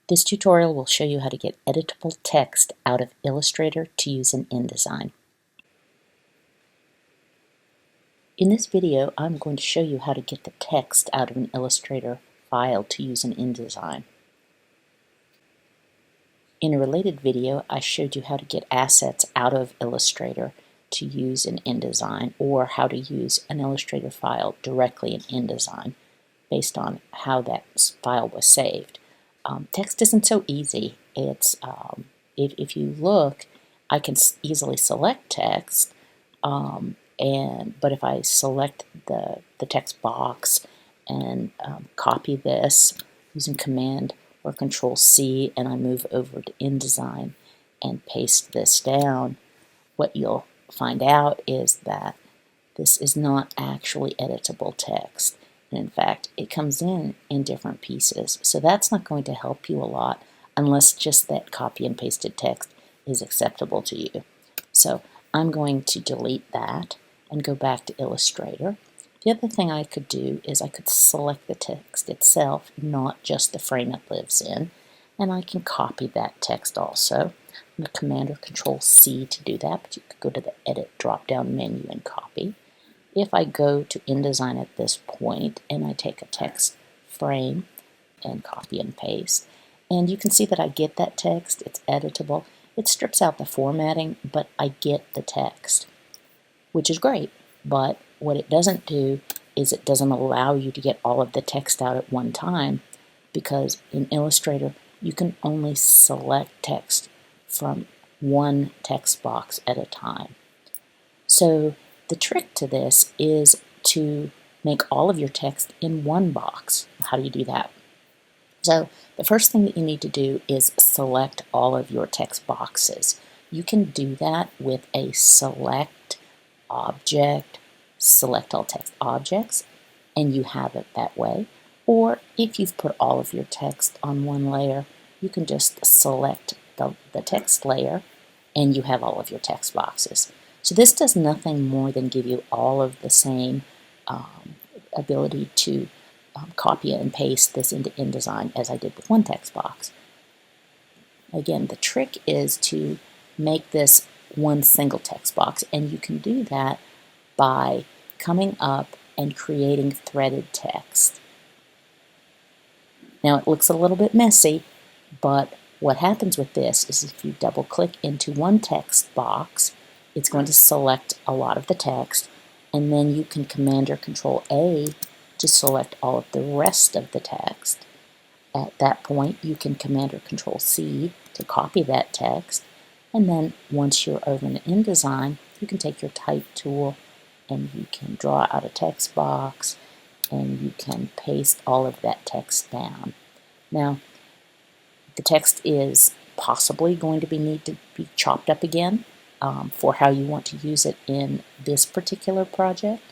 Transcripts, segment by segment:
This tutorial will show you how to get editable text out of Illustrator to use in InDesign. In this video, I'm going to show you how to get the text out of an Illustrator file to use in InDesign. In a related video, I showed you how to get assets out of Illustrator to use in InDesign, or how to use an Illustrator file directly in InDesign based on how that file was saved. Text isn't so easy. It's if you look, I can easily select text, but if I select the text box and copy this using Command or Control C, and I move over to InDesign and paste this down, what you'll find out is that this is not actually editable text. And in fact, it comes in different pieces. So that's not going to help you a lot unless just that copy and pasted text is acceptable to you. So I'm going to delete that and go back to Illustrator. The other thing I could do is I could select the text itself, not just the frame it lives in, and I can copy that text also. I'm going to Command or Control C to do that, but you could go to the Edit drop-down menu and copy. If I go to InDesign at this point and I take a text frame and copy and paste, and you can see that I get that text, it's editable. It strips out the formatting, but I get the text, which is great. But what it doesn't do is it doesn't allow you to get all of the text out at one time, because in Illustrator you can only select text from one text box at a time. So the trick to this is to make all of your text in one box. How do you do that? So the first thing that you need to do is select all of your text boxes. You can do that with a select object, select all text objects, and you have it that way. Or if you've put all of your text on one layer, you can just select the text layer and you have all of your text boxes. So this does nothing more than give you all of the same ability to copy and paste this into InDesign as I did with one text box. Again, the trick is to make this one single text box, and you can do that by coming up and creating threaded text. Now it looks a little bit messy, but what happens with this is if you double click into one text box, it's going to select a lot of the text, and then you can Command or Control A to select all of the rest of the text. At that point, you can Command or Control C to copy that text, and then once you're over in InDesign, you can take your Type tool and you can draw out a text box and you can paste all of that text down. Now, the text is possibly going to need to be chopped up again for how you want to use it in this particular project.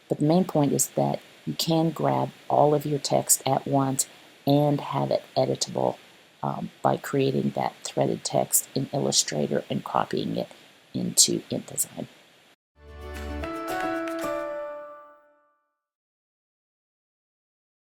But the main point is that you can grab all of your text at once and have it editable by creating that threaded text in Illustrator and copying it into InDesign.